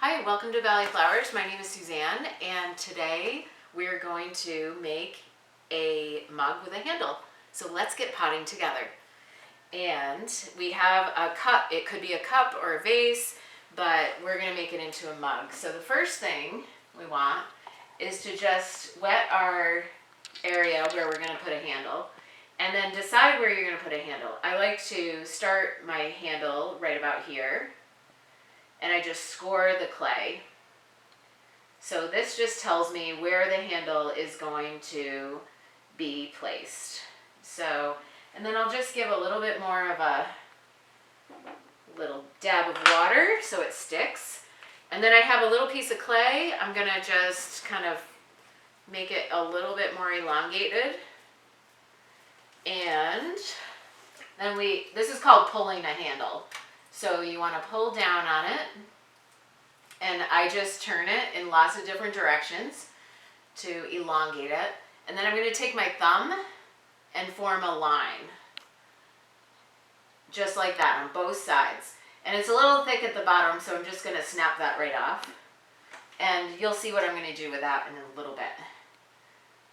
Hi, welcome to Valley Flowers. My name is Suzanne, and today we're going to make a mug with a handle. So let's get potting together. And we have a cup. It could be a cup or a vase, but we're going to make it into a mug. So the first thing we want is to just wet our area where we're going to put a handle, and then decide where you're going to put a handle. I like to start my handle right about here, and I just score the clay. So this just tells me where the handle is going to be placed. So, and then I'll just give a little bit more of a little dab of water so it sticks. And then I have a little piece of clay. I'm gonna just kind of make it a little bit more elongated. And then this is called pulling a handle. So you want to pull down on it, and I just turn it in lots of different directions to elongate it. And then I'm going to take my thumb and form a line, just like that on both sides. And it's a little thick at the bottom, so I'm just going to snap that right off. And you'll see what I'm going to do with that in a little bit.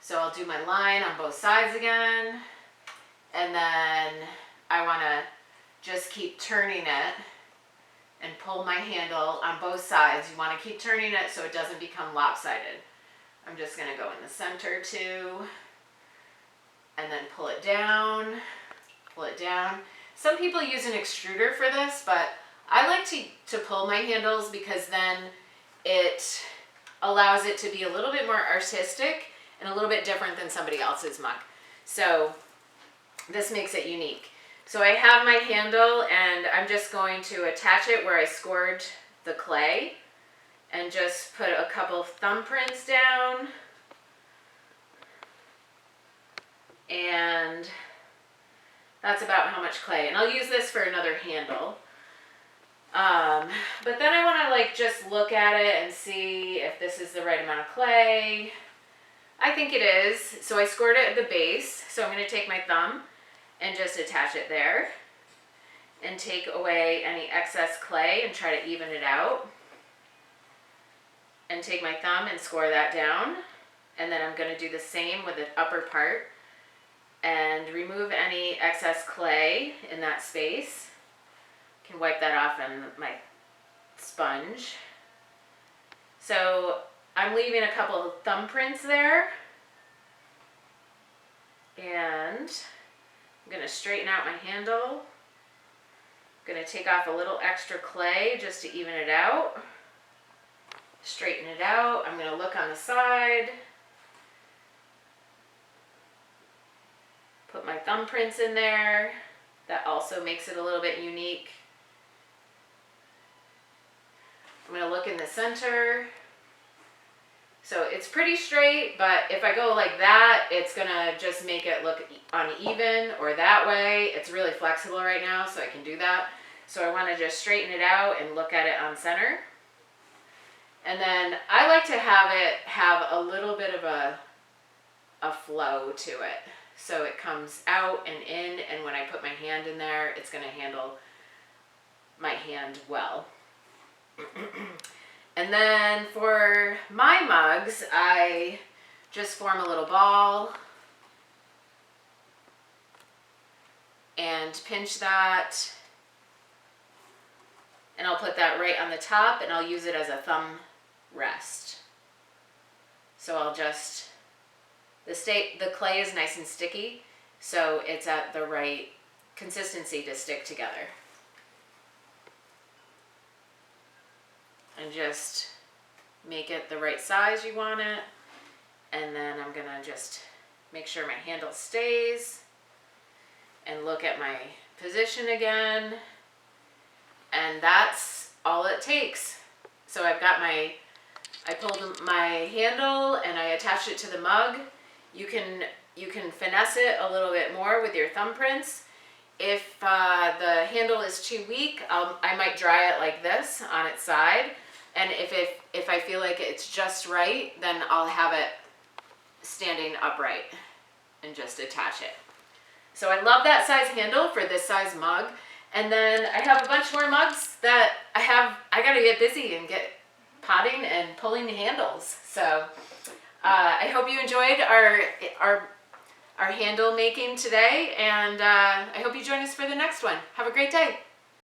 So I'll do my line on both sides again, and then I want to just keep turning it and pull my handle on both sides. You want to keep turning it so it doesn't become lopsided. I'm just going to go in the center too, and then pull it down, pull it down. Some people use an extruder for this, but I like to pull my handles because then it allows it to be a little bit more artistic and a little bit different than somebody else's mug. So this makes it unique. So I have my handle, and I'm just going to attach it where I scored the clay and just put a couple thumbprints down. And that's about how much clay. And I'll use this for another handle. But then I want to just look at it and see if this is the right amount of clay. I think it is. So I scored it at the base. So I'm going to take my thumb and just attach it there and take away any excess clay and try to even it out. And take my thumb and score that down. And then I'm going to do the same with the upper part and remove any excess clay in that space. I can wipe that off on my sponge. So I'm leaving a couple of thumbprints there. And I'm going to straighten out my handle. I'm going to take off a little extra clay just to even it out. Straighten it out. I'm going to look on the side. Put my thumbprints in there. That also makes it a little bit unique. I'm going to look in the center. So it's pretty straight, but if I go like that, it's going to just make it look uneven, or that way. It's really flexible right now, so I can do that. So I want to just straighten it out and look at it on center. And then I like to have it have a little bit of a flow to it. So it comes out and in, and when I put my hand in there, it's going to handle my hand well. And then for my mugs, I just form a little ball and pinch that, and I'll put that right on the top, and I'll use it as a thumb rest. So I'll just, the clay is nice and sticky, so it's at the right consistency to stick together. And just make it the right size you want it. And then I'm going to just make sure my handle stays and look at my position again. And that's all it takes. So I've got I pulled my handle and I attached it to the mug. You can finesse it a little bit more with your thumbprints. If the handle is too weak, I might dry it like this on its side. And if I feel like it's just right, then I'll have it standing upright and just attach it. So I love that size handle for this size mug. And then I have a bunch more mugs that I gotta get busy and get potting and pulling handles. So I hope you enjoyed our handle making today, and I hope you join us for the next one. Have a great day.